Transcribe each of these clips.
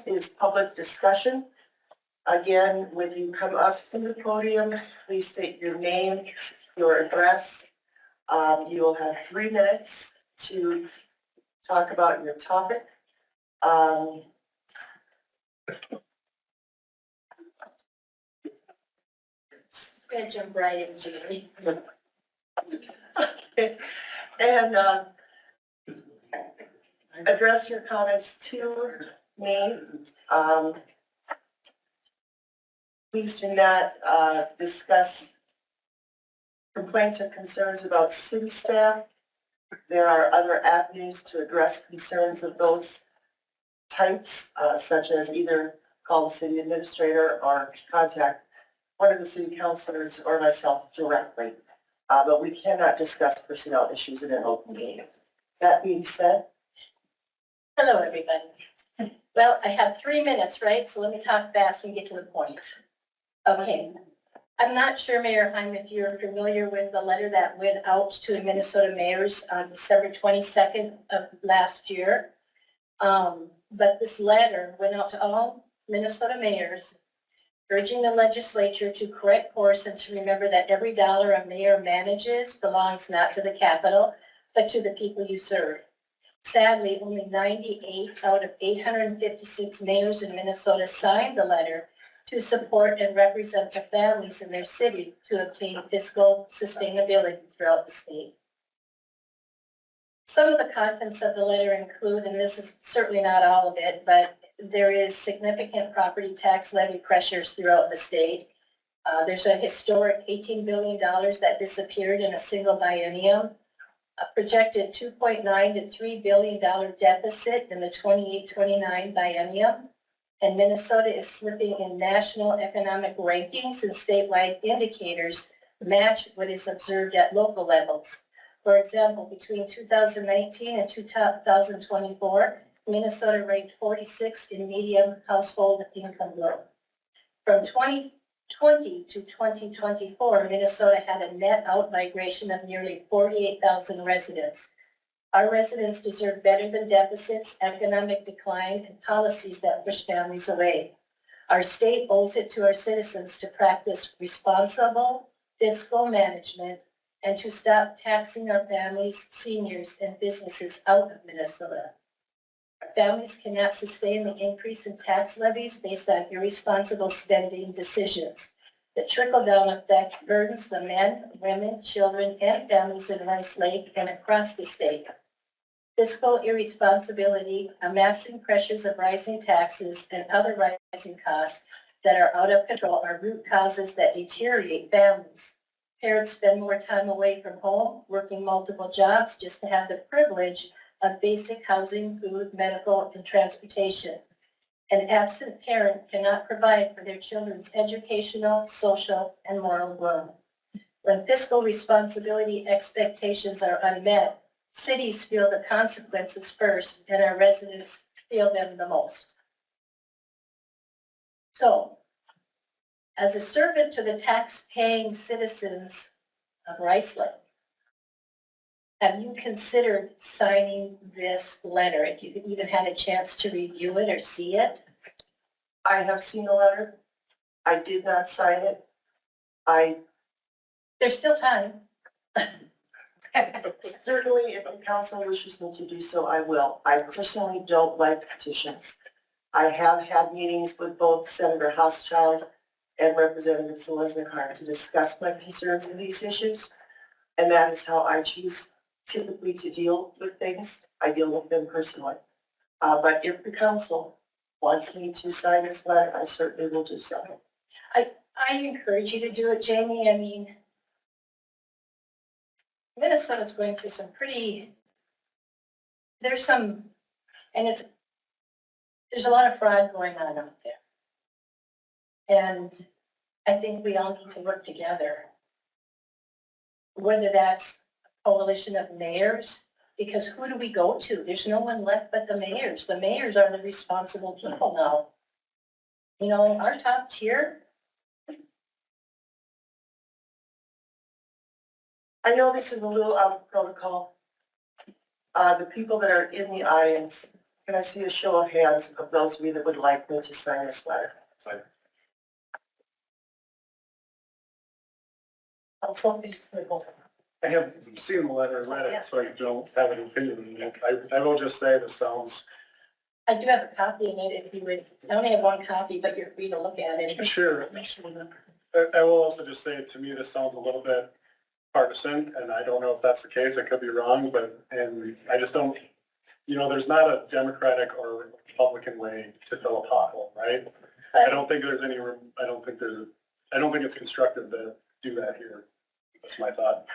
Next is public discussion. Again, when you come up to the podium, please state your name, your address. You will have 3 minutes to talk about your topic. I'm gonna jump right into it. And address your comments to me. Please do not discuss complaints or concerns about city staff. There are other avenues to address concerns of those types, such as either call the city administrator or contact one of the city councilors or myself directly. But we cannot discuss personnel issues in an open meeting. That being said. Hello, everybody. Well, I have 3 minutes, right? So let me talk fast and get to the point. Okay. I'm not sure, Mayor Heim, if you're familiar with the letter that went out to the Minnesota mayors on December 22nd of last year. But this letter went out to all Minnesota mayors, urging the legislature to correct course and to remember that every dollar a mayor manages belongs not to the capital, but to the people you serve. Sadly, only 98 out of 856 mayors in Minnesota signed the letter to support and represent the families in their city to obtain fiscal sustainability throughout the state. Some of the contents of the letter include, and this is certainly not all of it, but there is significant property tax levy pressures throughout the state. There's a historic $18 billion that disappeared in a single biennium, a projected $2.9 to $3 billion deficit in the 28-29 biennium, and Minnesota is slipping in national economic rankings, and statewide indicators match what is observed at local levels. For example, between 2019 and 2024, Minnesota ranked 46 in median household income growth. From 2020 to 2024, Minnesota had a net out-migration of nearly 48,000 residents. Our residents deserve better than deficits, economic decline, and policies that push families away. Our state owes it to our citizens to practice responsible fiscal management and to stop taxing our families, seniors, and businesses out of Minnesota. Our families cannot sustain the increase in tax levies based on irresponsible spending decisions. The trickle-down effect burdens the men, women, children, and families in Rice Lake and across the state. Fiscal irresponsibility, amassing pressures of rising taxes, and other rising costs that are out of control are root causes that deteriorate families. Parents spend more time away from home, working multiple jobs just to have the privilege of basic housing, food, medical, and transportation. An absent parent cannot provide for their children's educational, social, and moral growth. When fiscal responsibility expectations are unmet, cities feel the consequences first, and our residents feel them the most. So, as a servant to the tax-paying citizens of Rice Lake, have you considered signing this letter? If you even had a chance to review it or see it? I have seen the letter. I did not sign it. There's still time. Certainly, if the council wishes me to do so, I will. I personally don't like petitions. I have had meetings with both Senator Hauschild and Representative Zeleznikar to discuss my concerns in these issues, and that is how I choose typically to deal with things. I deal with them personally. But if the council wants me to sign this letter, I certainly will do so. I encourage you to do it, Jamie. I mean, Minnesota's going through some there's a lot of fraud going on out there. And I think we all need to work together. Whether that's a coalition of mayors, because who do we go to? There's no one left but the mayors. The mayors are the responsible people now. You know, our top tier, I know this is a little out of protocol. The people that are in the audience Can I see a show of hands of those of you that would like me to sign this letter? Council, please. I have seen the letter, read it, so I don't have an opinion on it. I will just say this sounds, I do have a copy of it if you would, I only have one copy, but you're free to look at it. sure. I will also just say, to me, this sounds a little bit partisan, and I don't know if that's the case. I could be wrong, and I just don't, there's not a Democratic or Republican way to fill a pothole, right? I don't think there's any room, I don't think it's constructive to do that here. That's my thought.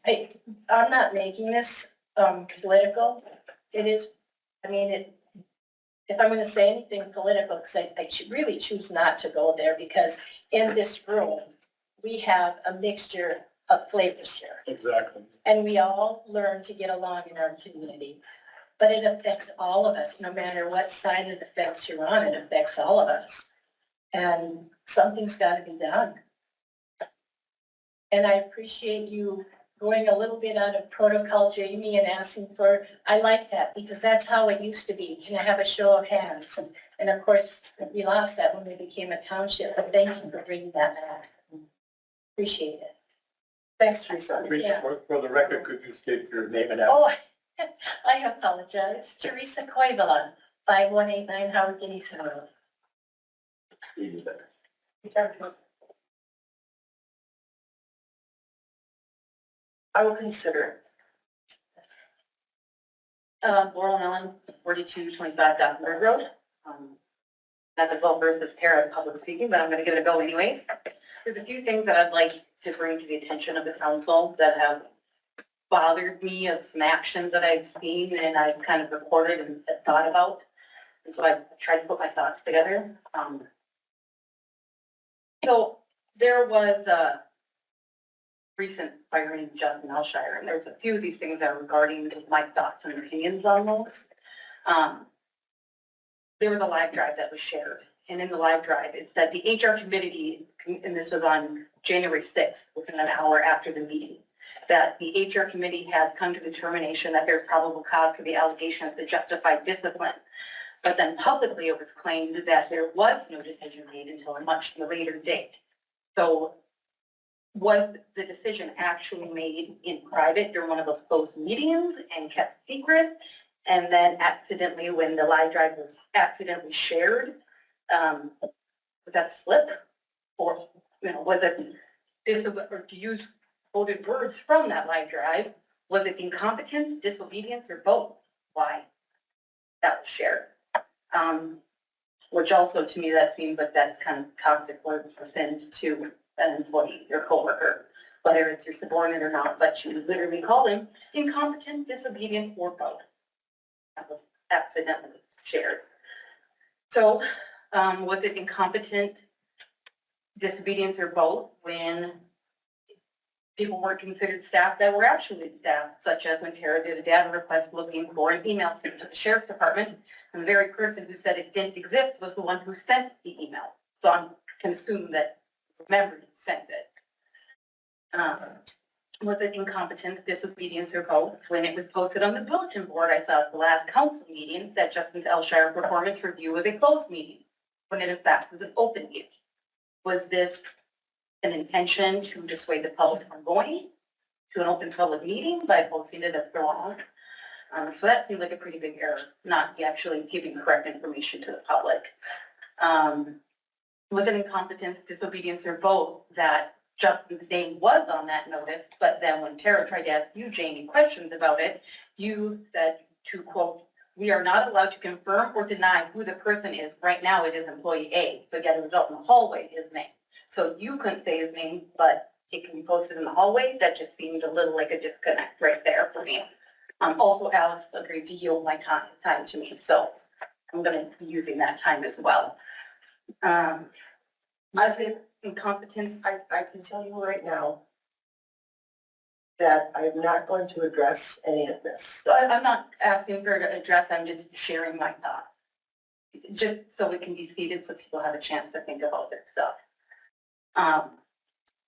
I'm not making this political. It is, if I'm going to say anything political, because I really choose not to go there, because in this room, we have a mixture of flavors here. Exactly. And we all learn to get along in our community. But it affects all of us, no matter what side of the fence you're on, it affects all of us. And something's got to be done. And I appreciate you going a little bit out of protocol, Jamie, and asking for, I like that, because that's how it used to be. Can I have a show of hands? And of course, we lost that when we became a township, but thank you for bringing that back. Appreciate it. Thanks, Teresa. Yeah. For the record, could you state your name and address? Oh, I apologize. Teresa Koivula, 5189 Howard Guinness Road. I will consider it. Laurel Mellon, 4225 Dockenberg Road. Not as well versed as Tara in public speaking, but I'm going to give it a go anyways. There's a few things that I'd like to bring to the attention of the council that have bothered me, of some actions that I've seen and I've kind of recorded and thought about. And so I've tried to put my thoughts together. So there was a recent firing Justin Elshire, and there's a few of these things that are regarding my thoughts and opinions on those. There was a live drive that was shared, and in the live drive, it said the HR committee, and this was on January 6th, within an hour after the meeting, that the HR committee has come to the determination that there's probable cause for the allegations to justify discipline. But then publicly, it was claimed that there was no decision made until a much later date. So was the decision actually made in private during one of those closed meetings and kept secret? And then accidentally, when the live drive was accidentally shared, was that a slip? Or, was it or to use quoted words from that live drive, was it incompetence, disobedience, or both? Why that was shared? Which also, to me, that seems like that's kind of toxic words to send to an employee, your coworker, whether it's your subordinate or not, but you literally call them incompetent, disobedient, or both. That was accidentally shared. So, was it incompetent, disobedience, or both when people weren't considered staff that were actually staff, such as when Tara did a data request looking for an email sent to the sheriff's department, and the very person who said it didn't exist was the one who sent the email. So I'm can assume that remembered who sent it. Was it incompetence, disobedience, or both? When it was posted on the bulletin board, I saw at the last council meeting that Justin's Elshire performance review was a closed meeting, when it in fact was an open meeting. Was this an intention to dissuade the public from going to an open public meeting by posting it as wrong? So that seems like a pretty big error, not actually giving correct information to the public. Was it incompetence, disobedience, or both that Justin's name was on that notice, but then when Tara tried to ask you, Jamie, questions about it, you said to quote, "We are not allowed to confirm or deny who the person is. Right now it is employee A," but yet it was out in the hallway, his name. So you couldn't say his name, but it can be posted in the hallway. That just seemed a little like a disconnect right there for me. Also, Alice agreed to yield my time to me, so I'm going to be using that time as well. I think incompetence. I can tell you right now that I'm not going to address any of this. So I'm not asking for her to address, I'm just sharing my thought. Just so it can be seated so people have a chance to think about this stuff.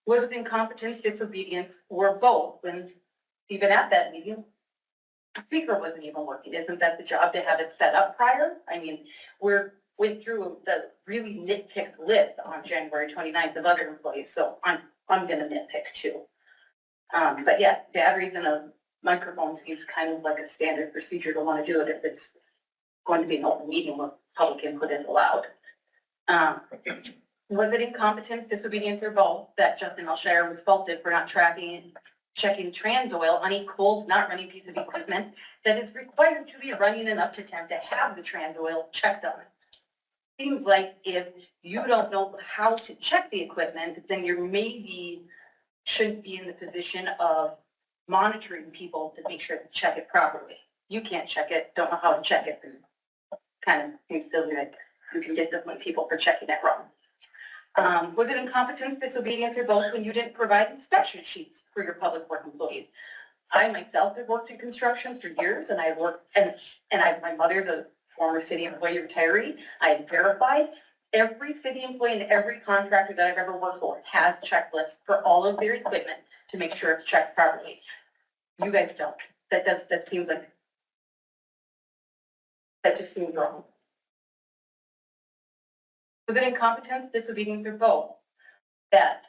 Was it incompetence, disobedience, or both? When even at that meeting, the speaker wasn't even working. Isn't that the job to have it set up prior? I mean, went through the really nitpicked list on January 29th of other employees, so I'm gonna nitpick too. But yeah, batteries and a microphone seems kind of like a standard procedure to want to do it if it's going to be an open meeting where public input is allowed. Was it incompetence, disobedience, or both that Justin Alshire was faulted for not checking trans oil on a cold, not running piece of equipment that is required to be running enough to attempt to have the trans oil checked on? Seems like if you don't know how to check the equipment, then you maybe shouldn't be in the position of monitoring people to make sure to check it properly. You can't check it, don't know how to check it, and kind of seems silly that you can discipline people for checking it wrong. Was it incompetence, disobedience, or both when you didn't provide inspection sheets for your public work employees? I myself have worked in construction for years, and I've worked, my mother's a former city employee retiree. I have verified every city employee and every contractor that I've ever worked for has checklists for all of their equipment to make sure it's checked properly. You guys don't. That seems like, that just seems wrong. Was it incompetence, disobedience, or both that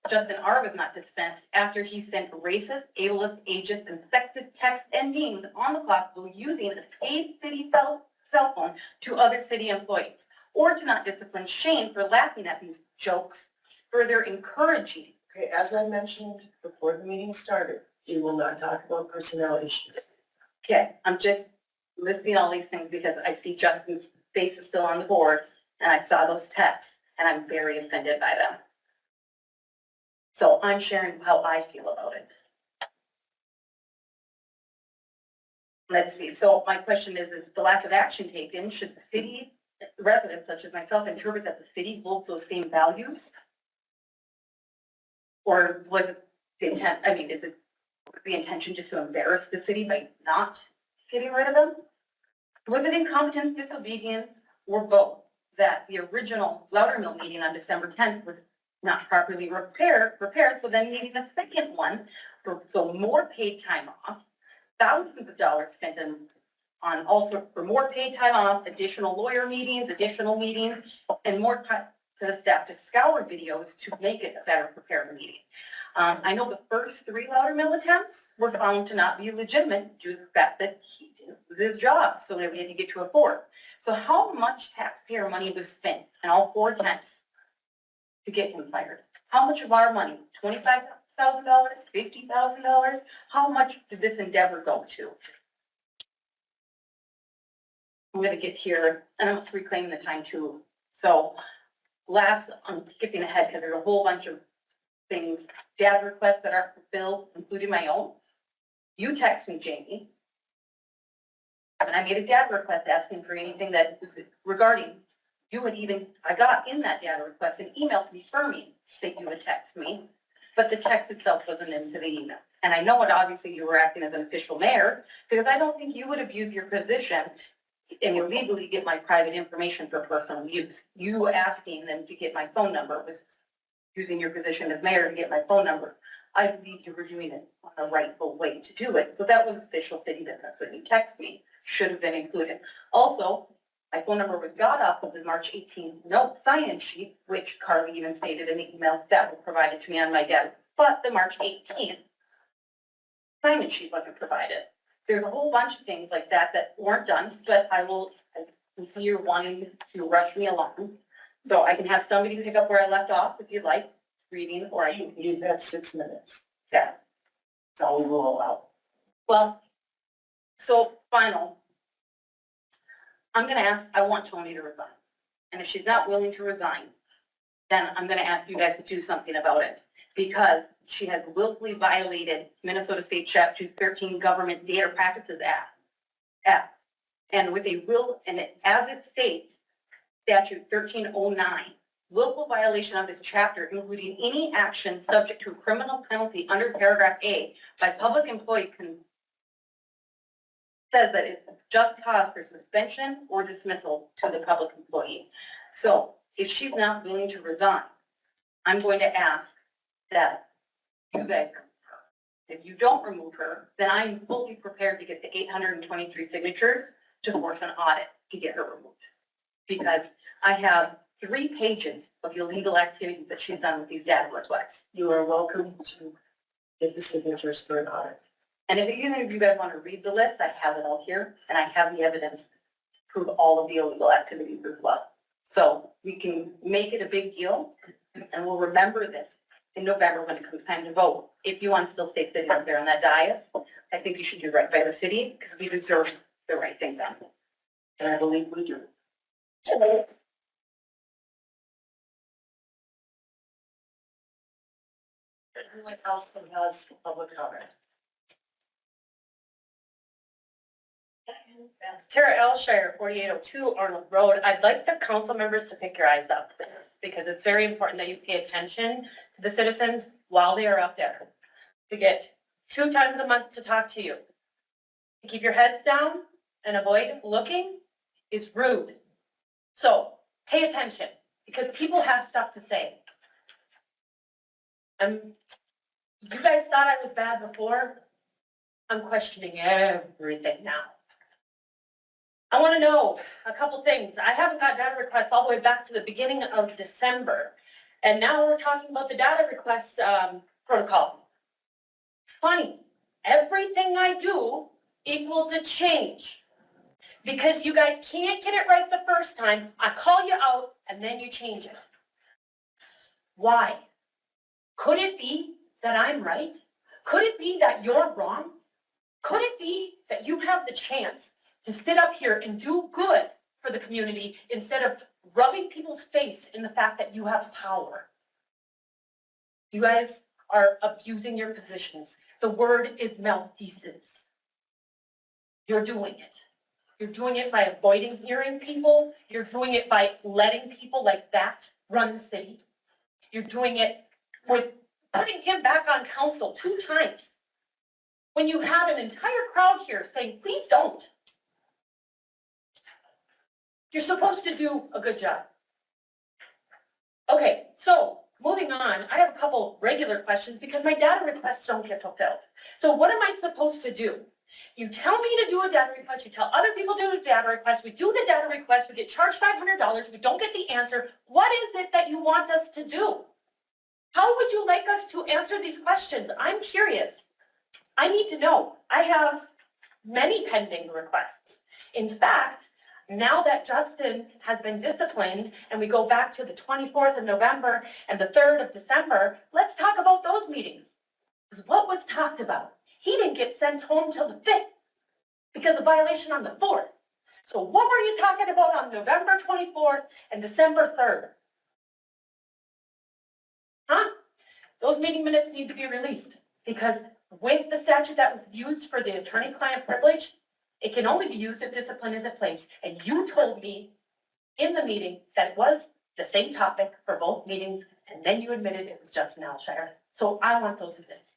Justin R. was not dispensed after he sent racist, ableist, ageist, and sexist texts and memes on the clock while using a paid city cell phone to other city employees, or to not discipline Shane for laughing at these jokes, further encouraging? Okay, as I mentioned before the meeting started, we will not talk about personnel issues. Okay, I'm just listing all these things because I see Justin's face is still on the board, and I saw those texts, and I'm very offended by them. So I'm sharing how I feel about it. Let's see, so my question is the lack of action taken, should the city residents such as myself interpret that the city holds those same values? Or was it the intent, I mean, is it the intention just to embarrass the city by not getting rid of them? Was it incompetence, disobedience, or both that the original Loudermill meeting on December 10th was not properly prepared, so then needing a second one, so more paid time off, thousands of dollars spent on also for more paid time off, additional lawyer meetings, additional meetings, and more time to the staff to scour videos to make it a better prepared meeting. I know the first 3 Loudermill attempts were found to not be legitimate due to the fact that he didn't lose his job, so we had to get to a 4th. So how much taxpayer money was spent in all 4 attempts to get him fired? How much of our money? $25,000, $50,000? How much did this endeavor go to? I'm going to get here, and I'm going to reclaim the time too. So last, I'm skipping ahead because there's a whole bunch of things, dad requests that aren't fulfilled, including my own. You text me, Jamie, and I made a dad request asking for anything that was regarding, you would even, I got in that data request an email confirming that you would text me, but the text itself wasn't into the email. And I know it, obviously you were acting as an official mayor, because I don't think you would abuse your position and illegally get my private information for personal use. You asking them to get my phone number was using your position as mayor to get my phone number. I believe you were doing it on a rightful way to do it. So that was official city business. When you text me, should have been included. Also, my phone number was got off of the March 18th note sign-in sheet, which Carly even stated in the emails that were provided to me on my desk. But the March 18th sign-in sheet wasn't provided. There's a whole bunch of things like that that weren't done, but I you're wanting to rush me along. So I can have somebody pick up where I left off if you'd like, reading, or I can. You've had 6 minutes. Yeah. That's all we will allow. Well, so final, I'm going to ask, I want Toni to resign. And if she's not willing to resign, then I'm going to ask you guys to do something about it, because she has willfully violated Minnesota State Chapter 213 Government Data Practices Act. And with a will, and as it states, Statute 1309, willful violation of this chapter, including any action subject to a criminal penalty under paragraph A by public employee says that it's just cause for suspension or dismissal to the public employee. So if she's not willing to resign, I'm going to ask that you guys If you don't remove her, then I'm fully prepared to get the 823 signatures to force an audit to get her removed. Because I have 3 pages of illegal activities that she's done with these data requests. You are welcome to get the signatures for an audit. And if either of you guys want to read the list, I have it all here, and I have the evidence to prove all of the illegal activities as well. So we can make it a big deal, and we'll remember this in November when it comes time to vote. If you want to still stay sitting up there on that dais, I think you should do right by the city, because we deserve the right thing done. And I believe we do. Anyone else that has public comment? Tara Elshire, 4802 Arnold Road. I'd like the council members to pick your eyes up, please, because it's very important that you pay attention to the citizens while they are up there. To get 2 times a month to talk to you. To keep your heads down and avoid looking is rude. So pay attention, because people have stuff to say. You guys thought I was bad before. I'm questioning everything now. I want to know a couple things. I haven't got data requests all the way back to the beginning of December. And now we're talking about the data request protocol. Funny, everything I do equals a change. Because you guys can't get it right the first time, I call you out and then you change it. Why? Could it be that I'm right? Could it be that you're wrong? Could it be that you have the chance to sit up here and do good for the community instead of rubbing people's face in the fact that you have power? You guys are abusing your positions. The word is malfeasance. You're doing it. You're doing it by avoiding hearing people. You're doing it by letting people like that run the city. You're doing it with putting him back on council 2 times when you had an entire crowd here saying, please don't. You're supposed to do a good job. Okay, so moving on, I have a couple regular questions because my data requests don't get fulfilled. So what am I supposed to do? You tell me to do a data request, you tell other people to do a data request, we do the data request, we get charged $500, we don't get the answer. What is it that you want us to do? How would you like us to answer these questions? I'm curious. I need to know. I have many pending requests. In fact, now that Justin has been disciplined and we go back to the 24th of November and the 3rd of December, let's talk about those meetings. Because what was talked about? He didn't get sent home till the 5th because of violation on the 4th. So what were you talking about on November 24th and December 3rd? Huh? Those meeting minutes need to be released because with the statute that was used for the attorney-client privilege, it can only be used if discipline is in place. And you told me in the meeting that it was the same topic for both meetings, and then you admitted it was Justin Alshire. So I want those minutes.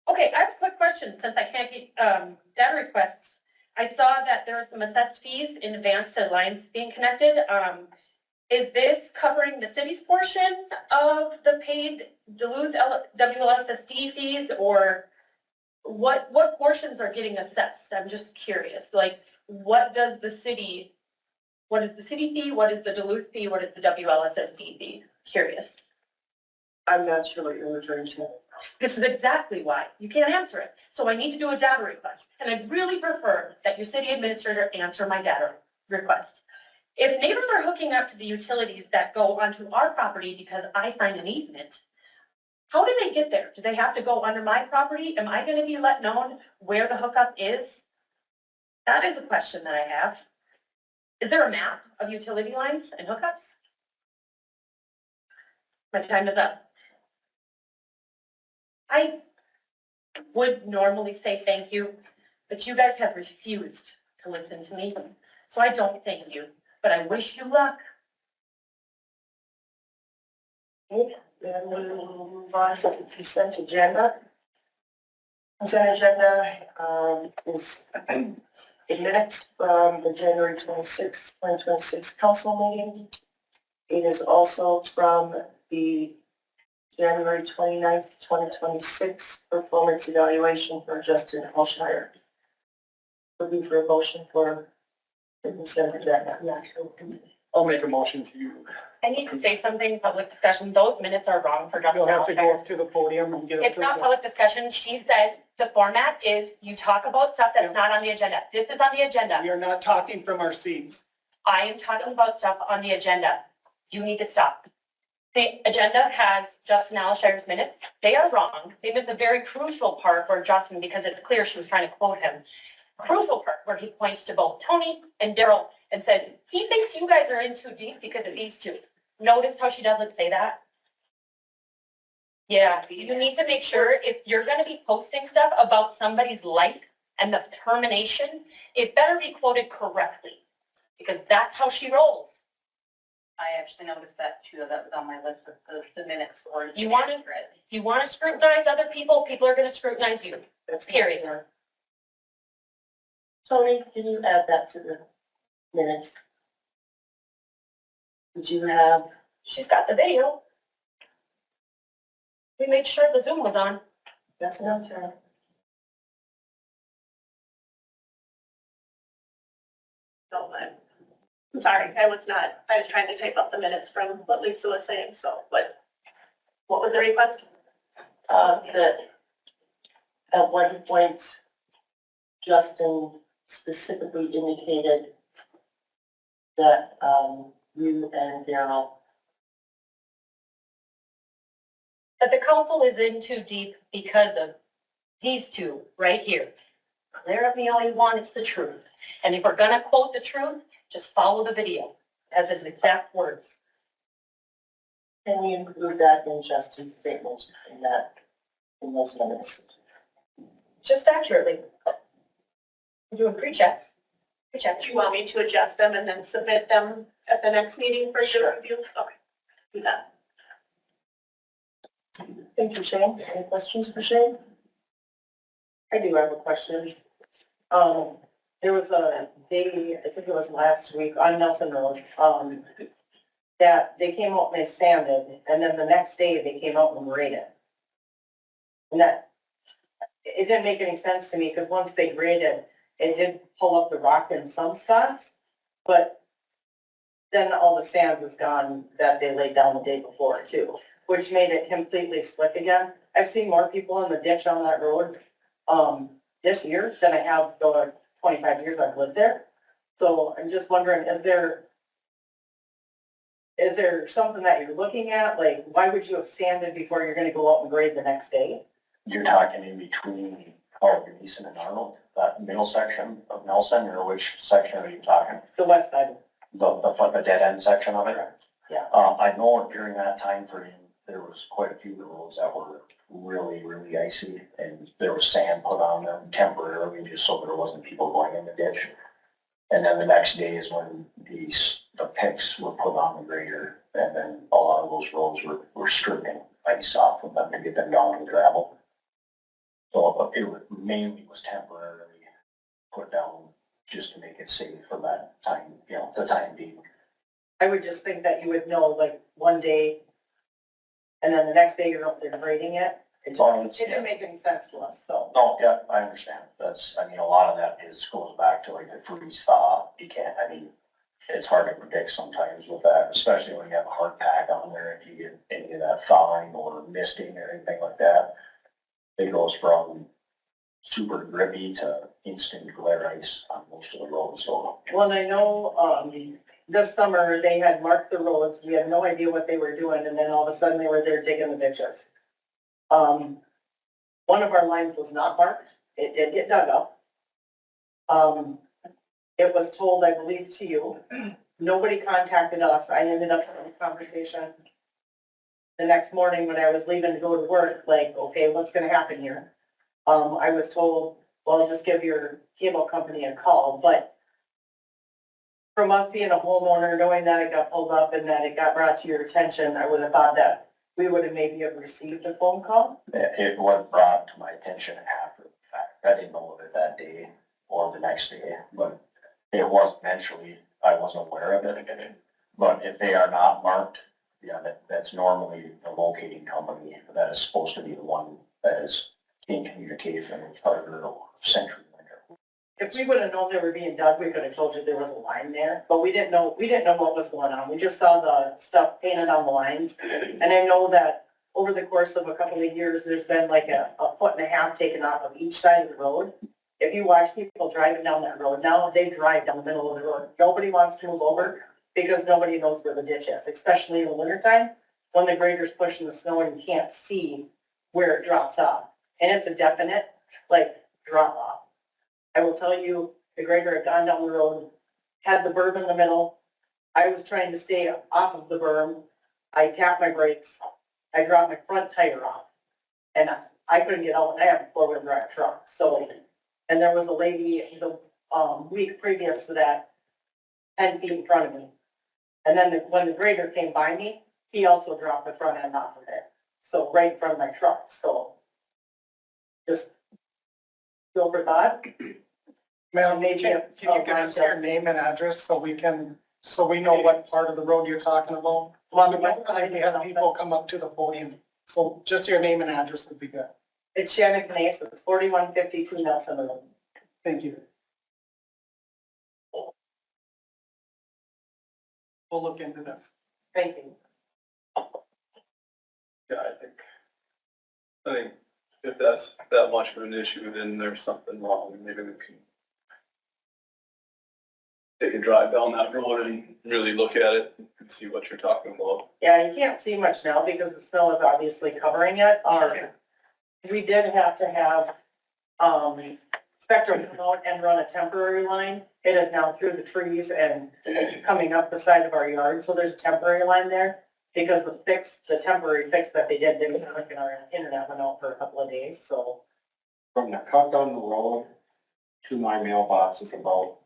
Okay, I have a quick question since I can't get data requests. I saw that there are some assessed fees in advance to lines being connected. Is this covering the city's portion of the paid Duluth WLSSD fees, or what portions are getting assessed? I'm just curious. Like, what is the city fee? What is the Duluth fee? What is the WLSSD fee? Curious. I'm not sure what you're referring to. This is exactly why. You can't answer it. So I need to do a data request. And I'd really prefer that your city administrator answer my data request. If neighbors are hooking up to the utilities that go onto our property because I signed an easement, how do they get there? Do they have to go under my property? Am I going to be let known where the hookup is? That is a question that I have. Is there a map of utility lines and hookups? My time is up. I would normally say thank you, but you guys have refused to listen to me. So I don't thank you, but I wish you luck. Okay, then we will move on to the consent agenda. Consent agenda is the minutes from the January 26, 2026 council meeting. It is also from the January 29th, 2026, performance evaluation for Justin Alshire. Looking for a motion for the consent agenda. I'll make a motion to, I need to say something, public discussion, those minutes are wrong for Justin you'll have to go Alshire. up to the podium and get. It's not public discussion, she said the format is you talk about stuff that's not on the agenda. This is on the agenda. We are not talking from our seats. I am talking about stuff on the agenda. You need to stop. The agenda has Justin Alshire's minutes. They are wrong. They miss a very crucial part for Justin because it's clear she was trying to quote him. Crucial part where he points to both Toni and Daryl and says, he thinks you guys are in too deep because of these two. Notice how she doesn't say that? Yeah, you need to make sure if you're going to be posting stuff about somebody's life and the termination, it better be quoted correctly because that's how she rolls. I actually noticed that too, that was on my list of the minutes or. You want to scrutinize other people, people are going to scrutinize you. That's Period. Tony, can you add that to the minutes? Did you have, She's got the video. We made sure the Zoom was on. that's enough time. No, I'm sorry, I was trying to type up the minutes from what Lisa was saying, so, but what was the request? That at one point, Justin specifically indicated that, you and Daryl, But the council is in too deep because of these two right here. Clear at me all you want, it's the truth. And if we're going to quote the truth, just follow the video as his exact words. can we include that in Justin's statement in those minutes? Just accurately. We're doing pre-checks. Pre-checks. Do you want me to adjust them and then submit them at the next meeting for Sure. your review? Okay, do that. Thank you, Shane. Any questions for Shane? I do have a question. There was a day, I think it was last week on Nelson Road, that they came out and they sanded, and then the next day they came out and graded. And that, it didn't make any sense to me, because once they graded, it did pull up the rock in some spots, but then all the sand was gone that they laid down the day before too, which made it completely slick again. I've seen more people in the ditch on that road, this year than I have the 25 years I've lived there. So I'm just wondering, is there something that you're looking at? Like, why would you have sanded before you're gonna go out and grade the next day? You're talking in between Gleason and Arnold, that middle section of Nelson, or which section are you talking? The west side. The dead end section of it? Yeah. I know during that time frame, there was quite a few roads that were really, really icy, and there was sand put on them temporarily, just so there wasn't people going in the ditch. And then the next day is when the picks were put on the grader, and then a lot of those roads were stripping ice off of them to get them down to gravel. So it mainly was temporarily put down just to make it safe for that time, the time being. I would just think that you would know, like, one day, and then the next day you're up there grading it. It didn't make any sense to us, so. No, yeah, I understand. A lot of that goes back to like the freeze thaw. You can't, it's hard to predict sometimes with that, especially when you have a hard pack on there. If you get any of that thawing or misting or anything like that, it goes from super grippy to instant glare ice on most of the roads, so. Well, I know, this summer they had marked the roads. We had no idea what they were doing, and then all of a sudden they were there digging the ditches. One of our lines was not marked. It did get dug up. It was told, I believe, to you. Nobody contacted us. I ended up having a conversation the next morning when I was leaving to go to work, like, okay, what's gonna happen here? I was told, well, just give your cable company a call, but from us being a homeowner, knowing that it got pulled up and that it got brought to your attention, I would have thought that we would have maybe have received a phone call. It was brought to my attention after the fact. I didn't know of it that day or the next day, but it was eventually, I wasn't aware of it. But if they are not marked, Yeah, that's normally the locating company that is supposed to be the one that is in communication with Charter or Century. If we would have known they were being dug, we could have told you there was a line there, but we didn't know what was going on. We just saw the stuff painted on the lines. And I know that over the course of a couple of years, there's been like a 1.5 feet taken off of each side of the road. If you watch people driving down that road now, they drive down the middle of the road. Nobody wants to move over because nobody knows where the ditch is, especially in the wintertime when the grader's pushing the snow and you can't see where it drops off. And it's a definite, like, drop off. I will tell you, the grader had gone down the road, had the berm in the middle. I was trying to stay off of the berm. I tapped my brakes. I dropped my front tire off. And I couldn't get out. I have a 4-wheel drive truck. So, and there was a lady the week previous to that, 10 feet in front of me. And then when the grader came by me, he also dropped the front end off of there. So right in front of my truck. So just feel for thought. Ma'am, Maybe can you give us your name and address so we know what part of the road you're talking about? Well, We might have people come up to the podium, so just your name and address would be good. It's Shannon Knace, it's 4152 Nelson Road. Thank you. We'll look into this. Thank you. Yeah, I think if that's that much of an issue, then there's something wrong. Maybe we can take a drive down that road and really look at it and see what you're talking about. Yeah, you can't see much now because the snow is obviously covering it. We did have to have, Spectrum come out and run a temporary line. It is now through the trees and coming up the side of our yard, so there's a temporary line there. Because the temporary fix that they didn't work and our internet went out for a couple of days, so. From the cut down the road to my mailbox is about,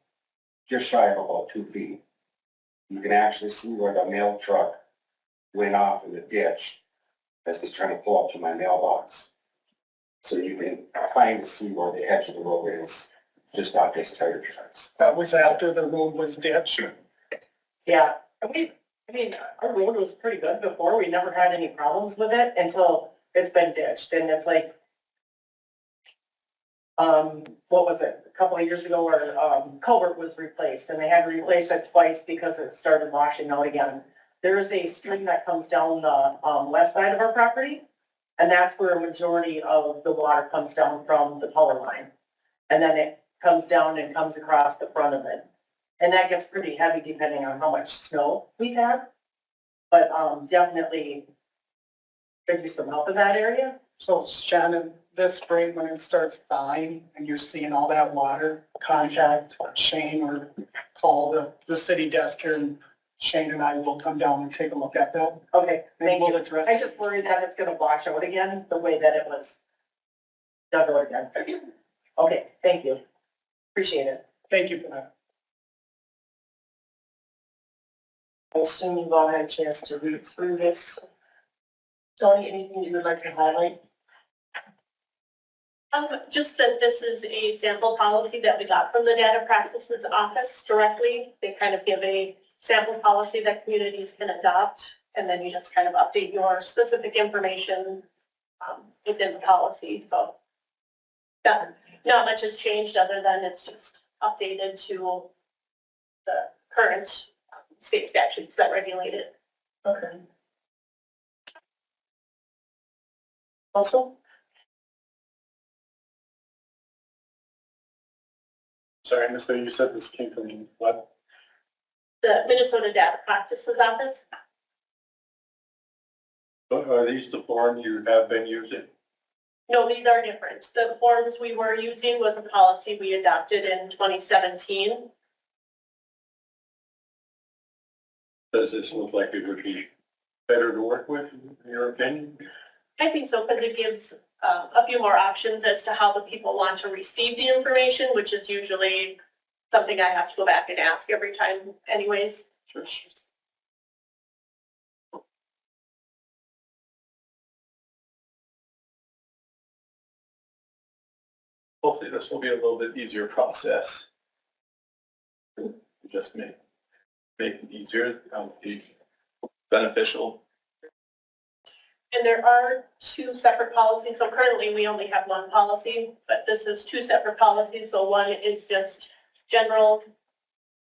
just shy of about 2 feet. You can actually see where the mail truck went off in the ditch as he's trying to pull up to my mailbox. So you can kind of see where the edge of the road is, just not this tire tracks. That was after the road was ditched. Yeah, and our road was pretty good before. We never had any problems with it until it's been ditched. And it's like, what was it? A couple of years ago, our culvert was replaced and they had to replace it twice because it started washing out again. There is a stream that comes down the west side of our property. And that's where a majority of the water comes down from the power line. And then it comes down and comes across the front of it. And that gets pretty heavy depending on how much snow we have. But definitely could be some help in that area. So Shannon, this spring when it starts thawing and you're seeing all that water, contact Shane or call the city desk here and Shane and I will come down and take a look at that. Okay, And thank we'll you. address I it. just worry that it's gonna wash out again, the way that it was dug out again. Okay, thank you. Appreciate it. Thank you for that. I assume you've all had a chance to read through this. Toni, anything you would like to highlight? Just that this is a sample policy that we got from the data practices office directly. They kind of give a sample policy that communities can adopt, and then you just kind of update your specific information within the policy. So not much has changed other than it's just updated to the current state statutes that regulate it. Okay. Also? Sorry, I missed that. You said this came from what? The Minnesota Data Practices Office. Are these the forms you have been using? No, these are different. The forms we were using was a policy we adopted in 2017. Does this look like it would be better to work with, in your opinion? I think so, because it gives a few more options as to how the people want to receive the information, which is usually something I have to go back and ask every time anyways. Sure. Hopefully this will be a little bit easier process. Just make it easier, be beneficial And there are two separate policies. So currently we only have one policy, but this is two separate policies. So one is just general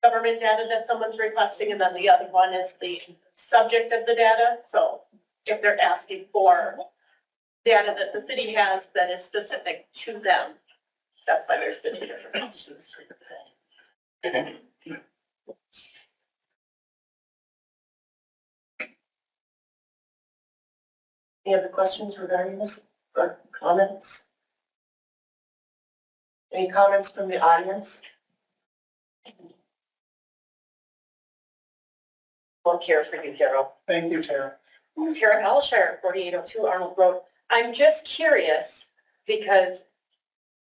government data that someone's requesting, and then the other one is the subject of the data. So if they're asking for data that the city has that is specific to them, that's why there's the two different policies. Any other questions regarding this or comments? Any comments from the audience? More care for you, Daryl. Thank you, Tara. Tara Alshire, 4802 Arnold Road. I'm just curious because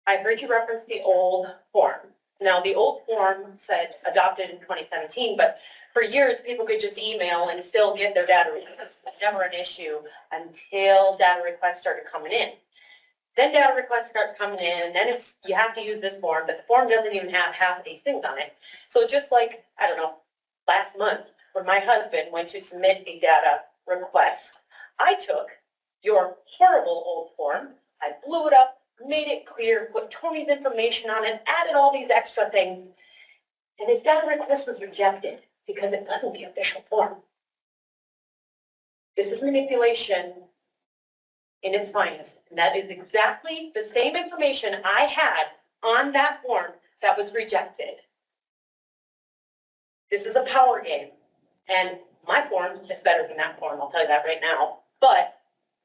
I heard you reference the old form. Now, the old form said adopted in 2017, but for years, people could just email and still get their data requests. Never an issue until data requests started coming in. Then data requests start coming in, and then it's, you have to use this form, but the form doesn't even have half of these things on it. So just like, I don't know, last month, when my husband went to submit a data request, I took your horrible old form, I blew it up, made it clear, put Tony's information on it, added all these extra things, and his data request was rejected because it wasn't the official form. This is manipulation in its finest, and that is exactly the same information I had on that form that was rejected. This is a power game, and my form is better than that form, I'll tell you that right now. But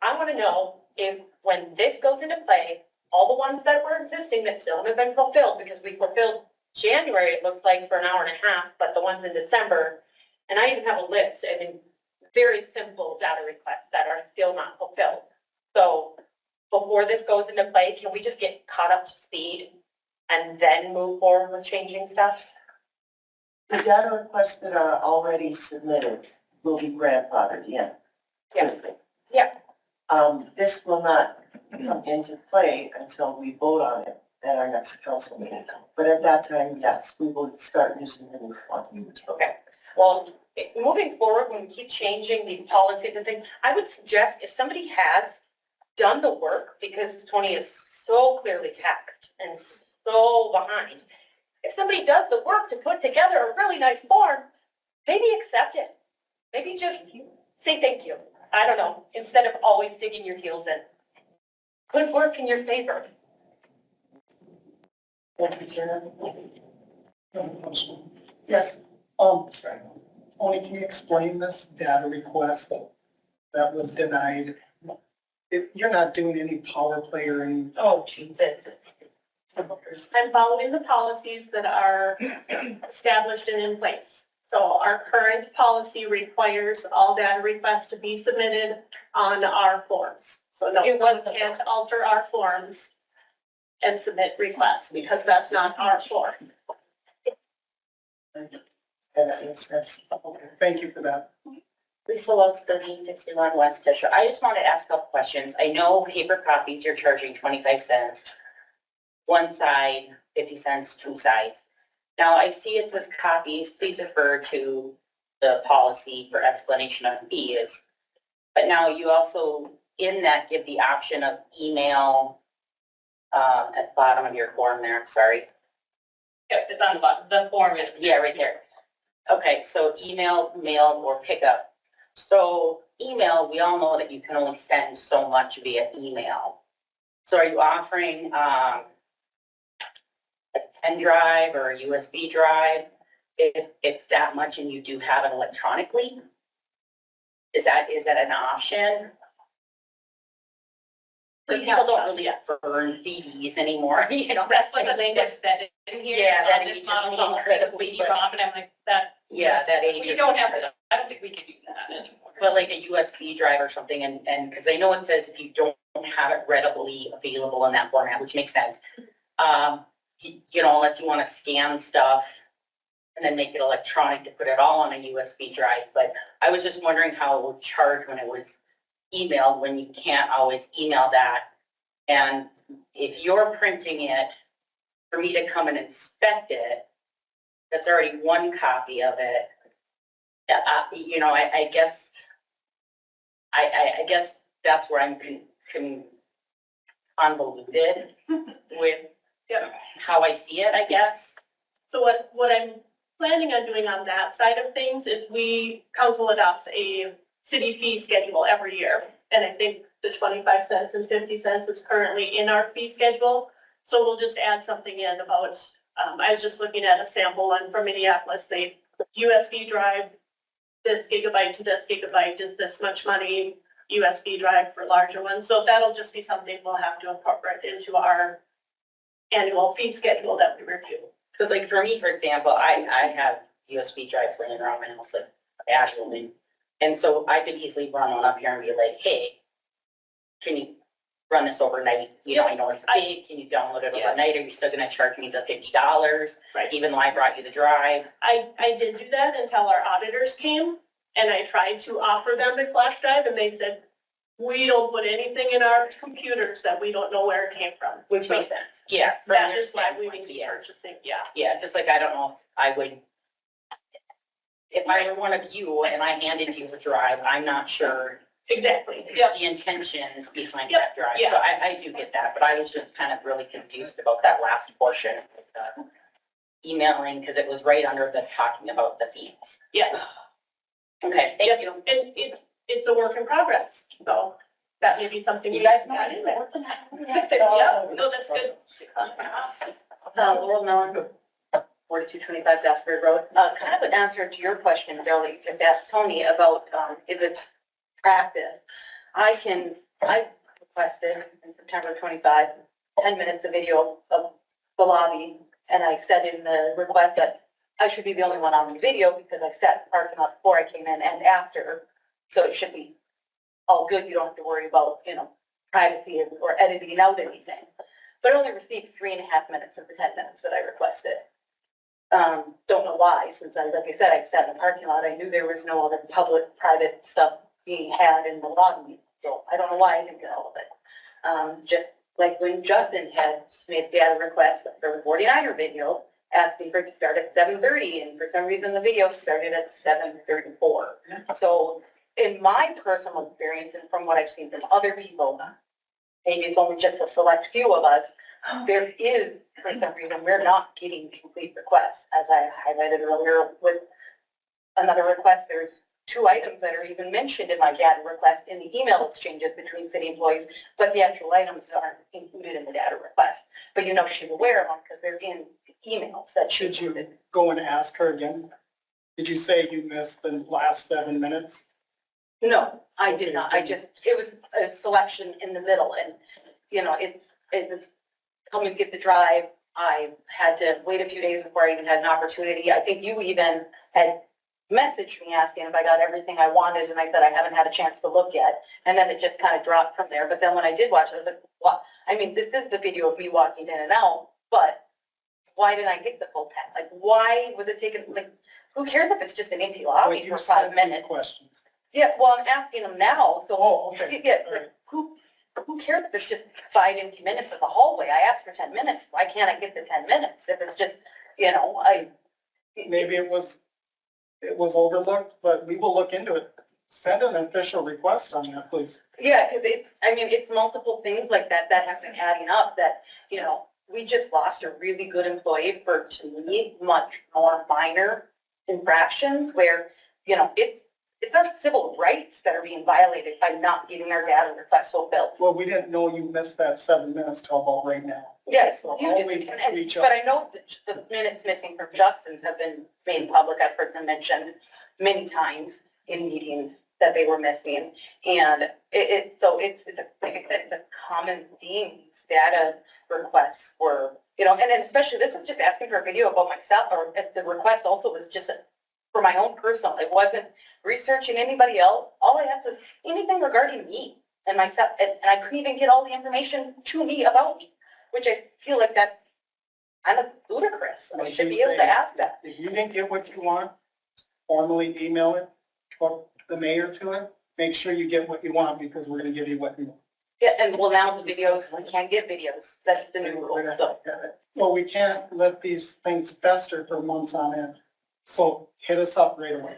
I want to know if, when this goes into play, all the ones that were existing that still haven't been fulfilled, because we fulfilled January, it looks like, for an hour and a half, but the ones in December, and I even have a list, I mean, very simple data requests that are still not fulfilled. So before this goes into play, can we just get caught up to speed and then move forward with changing stuff? The data requests that are already submitted will be grandfathered in. Yeah. Yeah. This will not come into play until we vote on it at our next council meeting. But at that time, yes, we will start using the new form. Okay. Well, moving forward, when we keep changing these policies and things, I would suggest if somebody has done the work, because Tony is so clearly taxed and so behind, if somebody does the work to put together a really nice form, maybe accept it. Maybe just say thank you. I don't know, instead of always digging your heels in. Good work in your favor. Thank you, Tara. Yes, Tony, can you explain this data request that was denied? You're not doing any power play or any. Oh, Jesus. I'm following the policies that are established and in place. So our current policy requires all data requests to be submitted on our forms. So no, someone can't alter our forms and submit requests because that's not our form. That makes sense. Thank you for that. Lisa Lowe's, 1361 West Tisha. I just want to ask a couple questions. I know paper copies, you're charging 25 cents. One side, 50 cents, two sides. Now I see it says copies, please refer to the policy for explanation of fees. But now you also, in that, give the option of email at the bottom of your form there, I'm sorry. Yep, it's on the bottom. The form is. Yeah, right there. Okay, so email, mail, or pickup. So email, we all know that you can only send so much via email. So are you offering a pen drive or a USB drive? If it's that much and you do have it electronically? Is that an option? Because people don't really burn CDs anymore, you know, That's what the language said in here. Yeah, that this ages model me of incredibly, the but- CD-ROM, and I'm like, that. yeah, that ages. We don't have that. I don't think we can do that anymore. But like a USB drive or something, and because I know it says if you don't have it readily available in that format, which makes sense. You know, unless you want to scan stuff and then make it electronic to put it all on a USB drive. But I was just wondering how it would charge when it was emailed, when you can't always email that. And if you're printing it, for me to come and inspect it, that's already one copy of it. You know, I guess that's where I'm convoluted with how I see it, I guess. So what I'm planning on doing on that side of things is council adopts a city fee schedule every year. And I think the 25 cents and 50 cents is currently in our fee schedule. So we'll just add something in about, I was just looking at a sample one from Minneapolis. They USB drive, this gigabyte to this gigabyte is this much money, USB drive for larger ones. So that'll just be something we'll have to incorporate into our annual fee schedule that we review. Because like for me, for example, I have USB drives laying around my house like casually. And so I could easily run on up here and be like, hey, can you run this overnight? You know, I know it's big. Can you download it overnight? Are you still going to charge me the $50? Right. Even though I brought you the drive? I did do that until our auditors came, and I tried to offer them the flash drive, and they said, we don't put anything in our computers that we don't know where it came from. Which makes sense. Yeah. From That their is why we standpoint, would be yeah. purchasing, Yeah, just like I don't know if I would, if I were one of you and I handed you a drive, I'm not sure exactly, yep. the intentions behind Yep, that drive. yeah. So I do get that, but I was just kind of really confused about that last portion with the emailing because it was right under the talking about the fees. Yeah. Okay, thank you. And it's a work in progress, so that may be something. You we guys can know I add in didn't there. work on that. Yeah, no, that's good. Laurel Mellon, 4225 Dasbury Road. Kind of an answer to your question, Bill, you just asked Tony about if it's practice. I requested in September 25, 10 minutes of video of the lobby, and I said in the request that I should be the only one on the video because I sat in the parking lot before I came in and after, so it should be all good. You don't have to worry about, privacy or editing out anything. But I only received 3.5 minutes of the 10 minutes that I requested. Don't know why, since like I said, I sat in the parking lot. I knew there was no other public, private stuff being had in the lobby. So I don't know why I didn't get all of it. Just like when Justin had made data requests for the 49er video, asking for it to start at 7:30, and for some reason the video started at 7:34. So in my personal experience and from what I've seen from other people, maybe it's only just a select few of us, there is, for some reason, we're not getting complete requests. As I highlighted earlier with another request, there's 2 items that are even mentioned in my data request in the email exchanges between city employees, but the actual items aren't included in the data request. But she's aware of them because they're in the emails that she Should you included. go and ask her again? Did you say you missed the last 7 minutes? No, I did not. It was a selection in the middle, and, it was come and get the drive. I had to wait a few days before I even had an opportunity. I think you even had messaged me asking if I got everything I wanted, and I said I haven't had a chance to look yet. And then it just kind of dropped from there. But then when I did watch it, I was like, what? I mean, this is the video of me walking in and out, but why didn't I get the full 10? Like, why was it taken, who cares if it's just an empty lobby Wait, Oh, you for said 5 minutes? questions. Yeah, well, I'm asking them now, so. Oh, okay. Yeah, All right. who cares if it's just 5 empty minutes of the hallway? I asked for 10 minutes. Why can't I get the 10 minutes? If it's just, Maybe it was overlooked, but we will look into it. Send an official request on that, please. Yeah, because it's multiple things like that have been adding up that, we just lost a really good employee for, to me, much more minor infractions where, it's our civil rights that are being violated by not getting our data requests fulfilled. Well, we didn't know you missed that 7 minutes till about right now. Yes, So you I'll do, wait to and- reach out. but I know that the minutes missing from Justin's have been made public. I've heard them mentioned many times in meetings that they were missing. And it's a common theme. These data requests were, and then especially this was just asking for a video about myself, or if the request also was just for my own personal. It wasn't researching anybody else. All I asked is anything regarding me and myself, and I couldn't even get all the information to me about me, which I feel like that's kind of ludicrous. I should be able to ask that. If you didn't get what you want, formally email it, or the mayor to it, make sure you get what you want because we're gonna give you what you want. Yeah, and well, now the videos, we can't get videos. That's the new rule, so. Well, we can't let these things fester for months on end. So hit us up right away.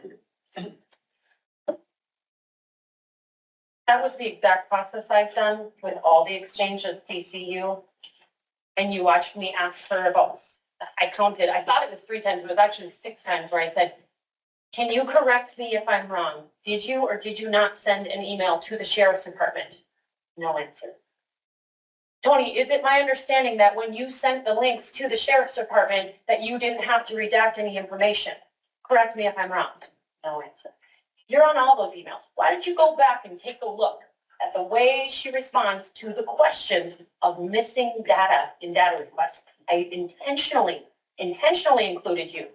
That was the exact process I've done with all the exchange at CCU. And you watched me ask her about, I counted, I thought it was 3 times, it was actually 6 times where I said, can you correct me if I'm wrong? Did you or did you not send an email to the sheriff's department? No answer. Toni, is it my understanding that when you sent the links to the sheriff's department that you didn't have to redact any information? Correct me if I'm wrong. No answer. You're on all those emails. Why don't you go back and take a look at the way she responds to the questions of missing data in data requests? I intentionally included you.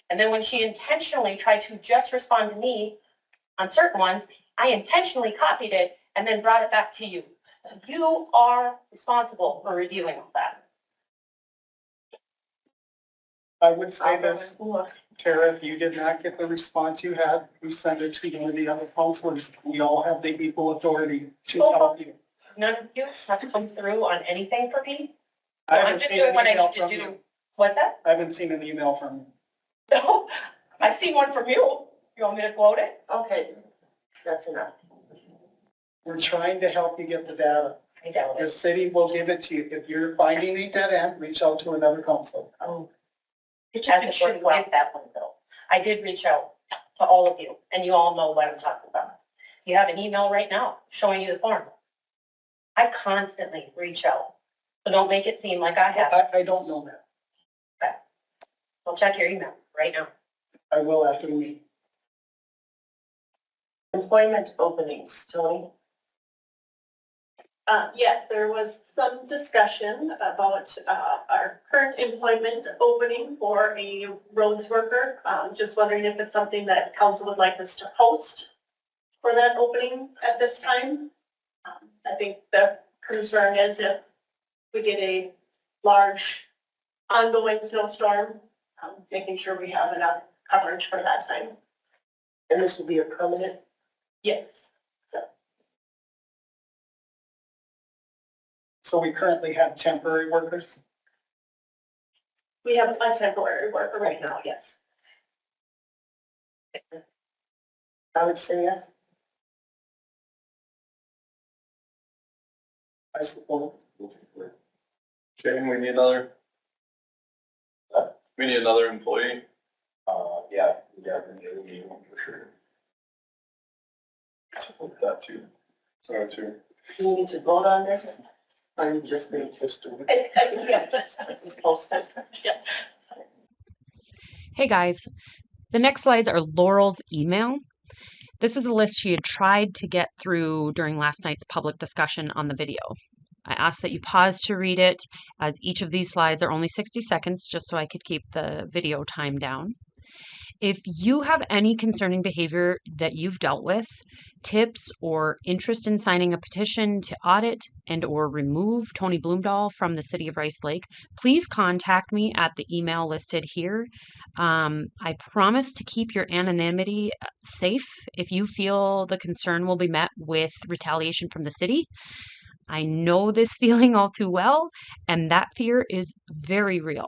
And then when she intentionally tried to just respond to me on certain ones, I intentionally copied it and then brought it back to you. You are responsible for reviewing all that. I would say this, Tara, if you did not get the response you had, we send it to one of the other counselors. We all have the equal authority to help you. None of you have come through on anything for me. I I'm haven't just seen doing an what I email need to from do. you. What's that? I haven't seen an email from you. No, I've seen one from you. You want me to quote it? Okay, that's enough. We're trying to help you get the data. I doubt The it. city will give it to you. If you're finding a dead end, reach out to another counselor. It just shouldn't get that one though. I did reach out to all of you and you all know what I'm talking about. You have an email right now showing you the form. I constantly reach out. So don't make it seem like I have. I don't know that. I'll check your email right now. I will after the meeting. Employment openings, Toni? Yes, there was some discussion about our current employment opening for a roads worker. Just wondering if it's something that council would like us to post for that opening at this time. I think the concern is if we get a large ongoing snowstorm, making sure we have enough coverage for that time. And this will be a permanent? Yes. So we currently have temporary workers. We have a temporary worker right now, yes. I would say yes. I support. Shane, we need another employee. Yeah, we definitely need one for sure. Support that too. So too. Do we need to vote on this? I'm just being just to. Yeah, just post it. Yeah. Hey guys, the next slides are Laurel's email. This is a list she had tried to get through during last night's public discussion on the video. I asked that you pause to read it, as each of these slides are only 60 seconds, just so I could keep the video time down. If you have any concerning behavior that you've dealt with, tips, or interest in signing a petition to audit and or remove Toni Blomdahl from the City of Rice Lake, please contact me at the email listed here. I promise to keep your anonymity safe if you feel the concern will be met with retaliation from the city. I know this feeling all too well, and that fear is very real.